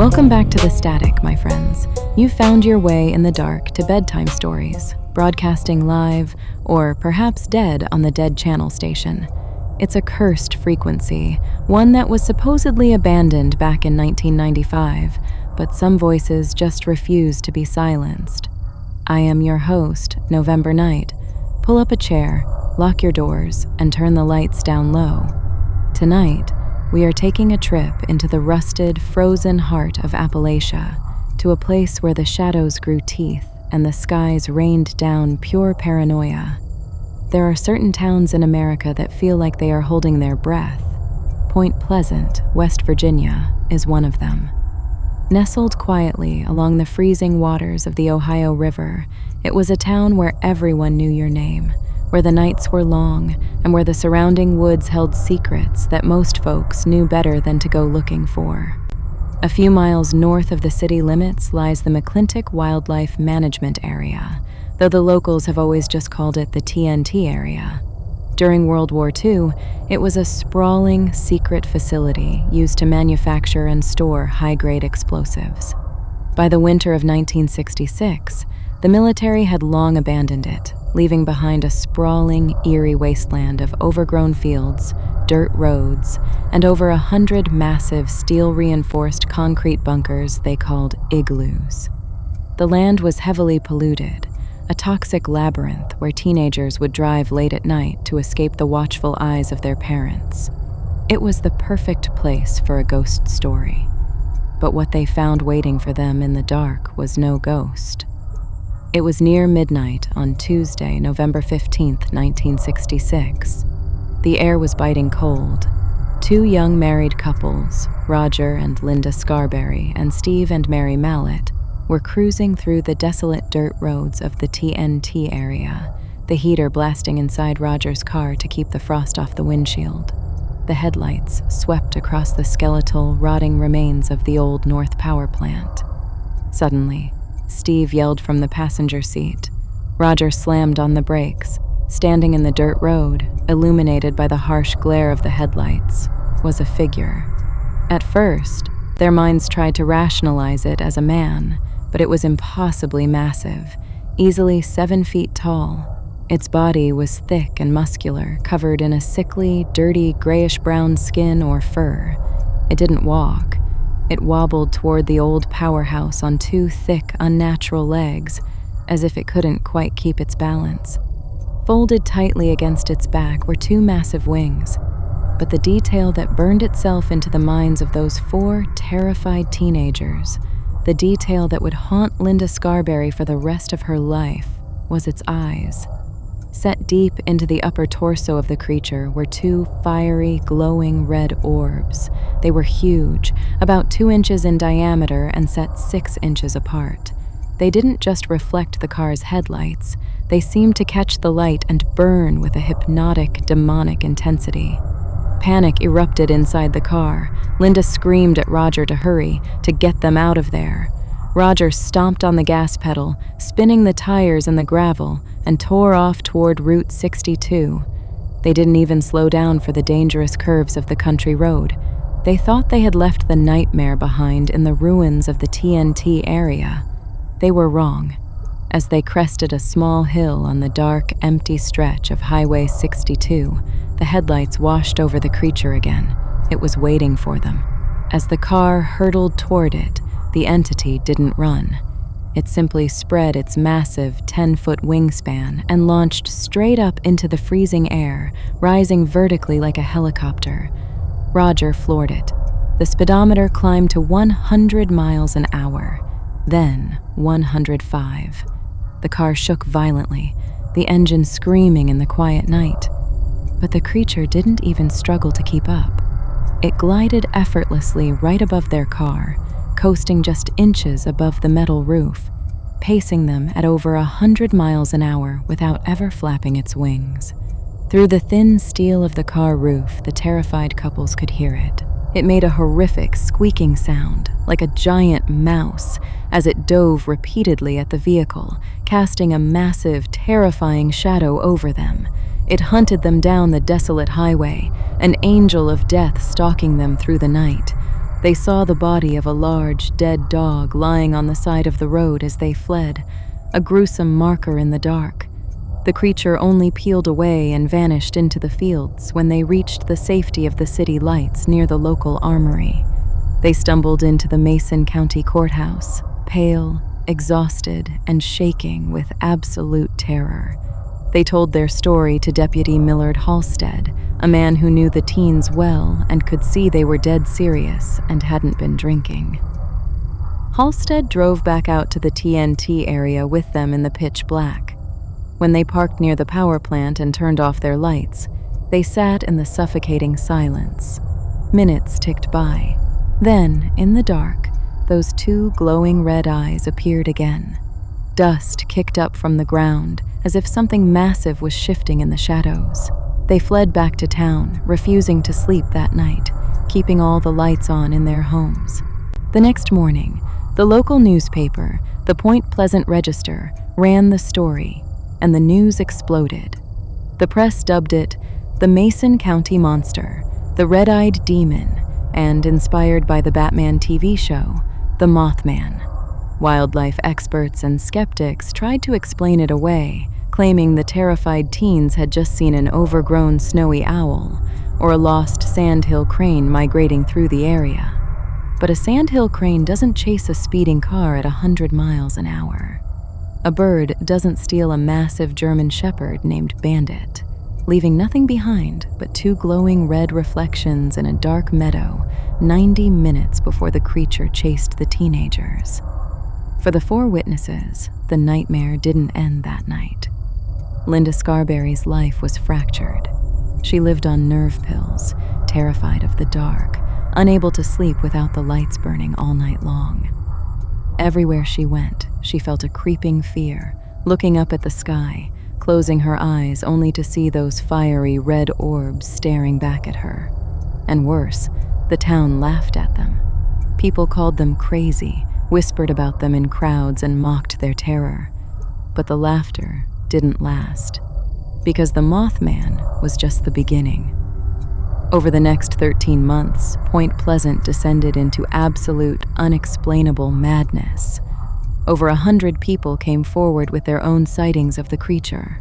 Welcome back to The Static, my friends. You found your way in the dark to bedtime stories, broadcasting live, or perhaps dead on the Dead Channel station. It's a cursed frequency, one that was supposedly abandoned back in 1995, but some voices just refuse to be silenced. I am your host, November Night. Pull up a chair, lock your doors, and turn the lights down low. Tonight, we are taking a trip into the rusted, frozen heart of Appalachia, to a place where the shadows grew teeth and the skies rained down pure paranoia. There are certain towns in America that feel like they are holding their breath. Point Pleasant, West Virginia, is one of them. Nestled quietly along the freezing waters of the Ohio River, it was a town where everyone knew your name, where the nights were long, and where the surrounding woods held secrets that most folks knew better than to go looking for. A few miles north of the city limits lies the McClintock Wildlife Management Area, though the locals have always just called it the TNT area. During World War II, it was a sprawling, secret facility used to manufacture and store high-grade explosives. By the winter of 1966, the military had long abandoned it, leaving behind a sprawling, eerie wasteland of overgrown fields, dirt roads, and over 100 massive steel-reinforced concrete bunkers they called igloos. The land was heavily polluted, a toxic labyrinth where teenagers would drive late at night to escape the watchful eyes of their parents. It was the perfect place for a ghost story. But what they found waiting for them in the dark was no ghost. It was near midnight on Tuesday, November 15th, 1966. The air was biting cold. Two young married couples, Roger and Linda Scarberry and Steve and Mary Mallett, were cruising through the desolate dirt roads of the TNT area, the heater blasting inside Roger's car to keep the frost off the windshield. The headlights swept across the skeletal, rotting remains of the old North Power Plant. Suddenly, Steve yelled from the passenger seat. Roger slammed on the brakes. Standing in the dirt road, illuminated by the harsh glare of the headlights, was a figure. At first, their minds tried to rationalize it as a man, but it was impossibly massive, easily 7 feet tall. Its body was thick and muscular, covered in a sickly, dirty, grayish-brown skin or fur. It didn't walk. It wobbled toward the old powerhouse on two thick, unnatural legs, as if it couldn't quite keep its balance. Folded tightly against its back were two massive wings, but the detail that burned itself into the minds of those four terrified teenagers, the detail that would haunt Linda Scarberry for the rest of her life, was its eyes. Set deep into the upper torso of the creature were two fiery, glowing red orbs. They were huge, about 2 inches in diameter and set 6 inches apart. They didn't just reflect the car's headlights. They seemed to catch the light and burn with a hypnotic, demonic intensity. Panic erupted inside the car. Linda screamed at Roger to hurry, to get them out of there. Roger stomped on the gas pedal, spinning the tires in the gravel, and tore off toward Route 62. They didn't even slow down for the dangerous curves of the country road. They thought they had left the nightmare behind in the ruins of the TNT area. They were wrong. As they crested a small hill on the dark, empty stretch of Highway 62, the headlights washed over the creature again. It was waiting for them. As the car hurtled toward it, the entity didn't run. It simply spread its massive 10-foot wingspan and launched straight up into the freezing air, rising vertically like a helicopter. Roger floored it. The speedometer climbed to 100 miles an hour, then 105. The car shook violently, the engine screaming in the quiet night. But the creature didn't even struggle to keep up. It glided effortlessly right above their car, coasting just inches above the metal roof, pacing them at over 100 miles an hour without ever flapping its wings. Through the thin steel of the car roof, the terrified couples could hear it. It made a horrific squeaking sound, like a giant mouse, as it dove repeatedly at the vehicle, casting a massive, terrifying shadow over them. It hunted them down the desolate highway, an angel of death stalking them through the night. They saw the body of a large, dead dog lying on the side of the road as they fled, a gruesome marker in the dark. The creature only peeled away and vanished into the fields when they reached the safety of the city lights near the local armory. They stumbled into the Mason County Courthouse, pale, exhausted, and shaking with absolute terror. They told their story to Deputy Millard Halstead, a man who knew the teens well and could see they were dead serious and hadn't been drinking. Halstead drove back out to the TNT area with them in the pitch black. When they parked near the power plant and turned off their lights, they sat in the suffocating silence. Minutes ticked by. Then, in the dark, those two glowing red eyes appeared again. Dust kicked up from the ground, as if something massive was shifting in the shadows. They fled back to town, refusing to sleep that night, keeping all the lights on in their homes. The next morning, the local newspaper, the Point Pleasant Register, ran the story, and the news exploded. The press dubbed it the Mason County Monster, the Red-Eyed Demon, and, inspired by the Batman TV show, the Mothman. Wildlife experts and skeptics tried to explain it away, claiming the terrified teens had just seen an overgrown snowy owl or a lost sandhill crane migrating through the area. But a sandhill crane doesn't chase a speeding car at 100 miles an hour. A bird doesn't steal a massive German shepherd named Bandit, leaving nothing behind but two glowing red reflections in a dark meadow 90 minutes before the creature chased the teenagers. For the four witnesses, the nightmare didn't end that night. Linda Scarberry's life was fractured. She lived on nerve pills, terrified of the dark, unable to sleep without the lights burning all night long. Everywhere she went, she felt a creeping fear, looking up at the sky, closing her eyes only to see those fiery red orbs staring back at her. And worse, the town laughed at them. People called them crazy, whispered about them in crowds, and mocked their terror. But the laughter didn't last, because the Mothman was just the beginning. Over the next 13 months, Point Pleasant descended into absolute, unexplainable madness. Over 100 people came forward with their own sightings of the creature.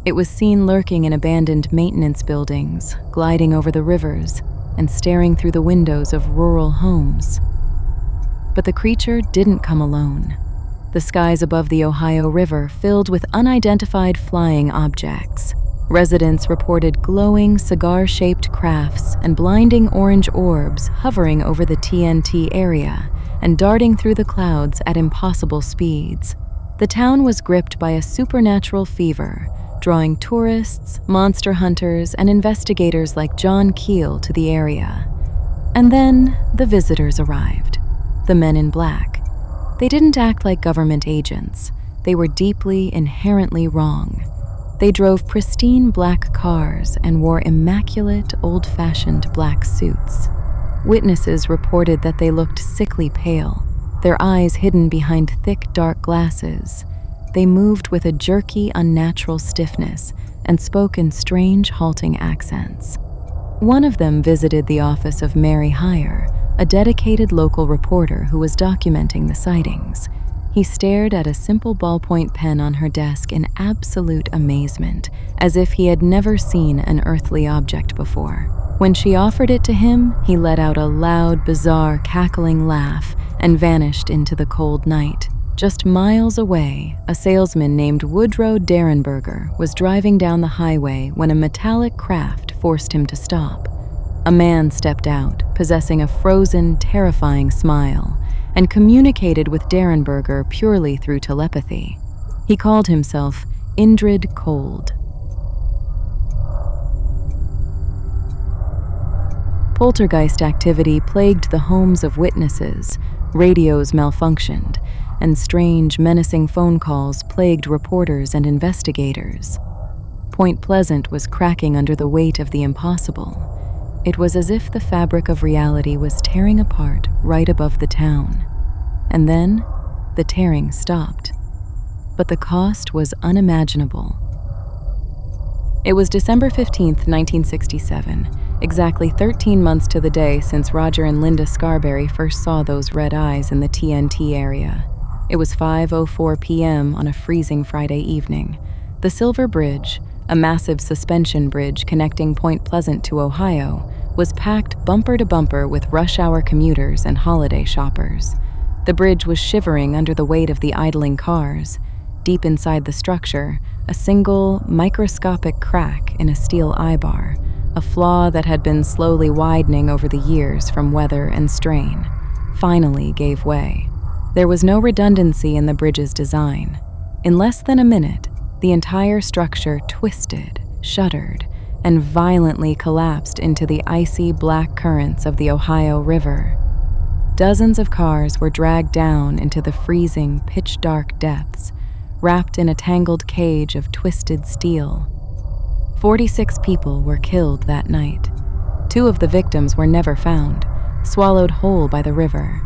It was seen lurking in abandoned maintenance buildings, gliding over the rivers, and staring through the windows of rural homes. But the creature didn't come alone. The skies above the Ohio River filled with unidentified flying objects. Residents reported glowing, cigar-shaped crafts and blinding orange orbs hovering over the TNT area and darting through the clouds at impossible speeds. The town was gripped by a supernatural fever, drawing tourists, monster hunters, and investigators like John Keel to the area. And then the visitors arrived, the men in black. They didn't act like government agents. They were deeply, inherently wrong. They drove pristine black cars and wore immaculate, old-fashioned black suits. Witnesses reported that they looked sickly pale, their eyes hidden behind thick, dark glasses. They moved with a jerky, unnatural stiffness and spoke in strange, halting accents. One of them visited the office of Mary Heyer, a dedicated local reporter who was documenting the sightings. He stared at a simple ballpoint pen on her desk in absolute amazement, as if he had never seen an earthly object before. When she offered it to him, he let out a loud, bizarre, cackling laugh and vanished into the cold night. Just miles away, a salesman named Woodrow Derenberger was driving down the highway when a metallic craft forced him to stop. A man stepped out, possessing a frozen, terrifying smile, and communicated with Derenberger purely through telepathy. He called himself Indrid Cold. Poltergeist activity plagued the homes of witnesses, radios malfunctioned, and strange, menacing phone calls plagued reporters and investigators. Point Pleasant was cracking under the weight of the impossible. It was as if the fabric of reality was tearing apart right above the town. And then, the tearing stopped. But the cost was unimaginable. It was December 15th, 1967, exactly 13 months to the day since Roger and Linda Scarberry first saw those red eyes in the TNT area. It was 5:04 p.m. on a freezing Friday evening. The Silver Bridge, a massive suspension bridge connecting Point Pleasant to Ohio, was packed bumper to bumper with rush-hour commuters and holiday shoppers. The bridge was shivering under the weight of the idling cars. Deep inside the structure, a single, microscopic crack in a steel eye-bar, a flaw that had been slowly widening over the years from weather and strain, finally gave way. There was no redundancy in the bridge's design. In less than a minute, the entire structure twisted, shuddered, and violently collapsed into the icy black currents of the Ohio River. Dozens of cars were dragged down into the freezing, pitch-dark depths, wrapped in a tangled cage of twisted steel. 46 people were killed that night. 2 of the victims were never found, swallowed whole by the river.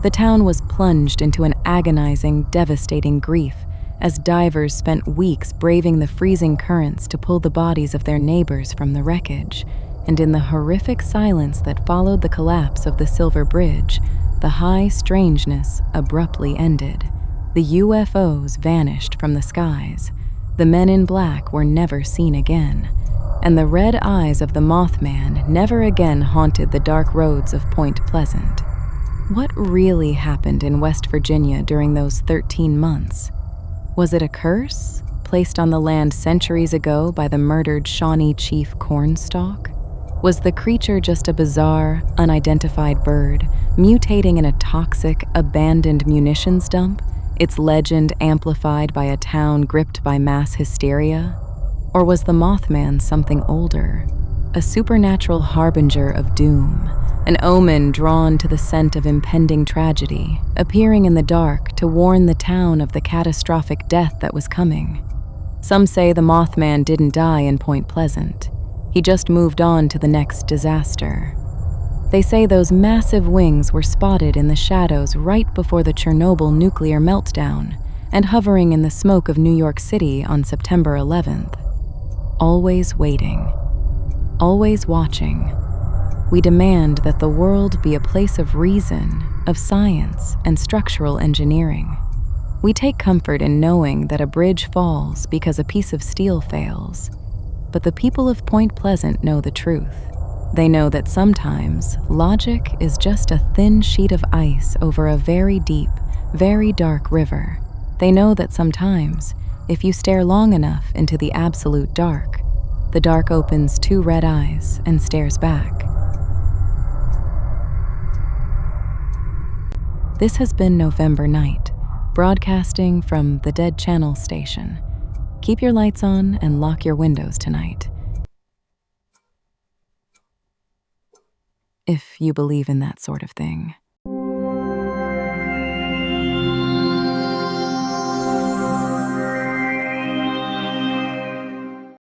The town was plunged into an agonizing, devastating grief as divers spent weeks braving the freezing currents to pull the bodies of their neighbors from the wreckage, and in the horrific silence that followed the collapse of the Silver Bridge, the high strangeness abruptly ended. The UFOs vanished from the skies. The men in black were never seen again, and the red eyes of the Mothman never again haunted the dark roads of Point Pleasant. What really happened in West Virginia during those 13 months? Was it a curse placed on the land centuries ago by the murdered Shawnee Chief Cornstalk? Was the creature just a bizarre, unidentified bird, mutating in a toxic, abandoned munitions dump, its legend amplified by a town gripped by mass hysteria? Or was the Mothman something older, a supernatural harbinger of doom, an omen drawn to the scent of impending tragedy, appearing in the dark to warn the town of the catastrophic death that was coming? Some say the Mothman didn't die in Point Pleasant. He just moved on to the next disaster. They say those massive wings were spotted in the shadows right before the Chernobyl nuclear meltdown and hovering in the smoke of New York City on September 11th. Always waiting, always watching. We demand that the world be a place of reason, of science, and structural engineering. We take comfort in knowing that a bridge falls because a piece of steel fails. But the people of Point Pleasant know the truth. They know that sometimes logic is just a thin sheet of ice over a very deep, very dark river. They know that sometimes, if you stare long enough into the absolute dark, the dark opens 2 red eyes and stares back. This has been November Night, broadcasting from the Dead Channel station. Keep your lights on and lock your windows tonight. If you believe in that sort of thing.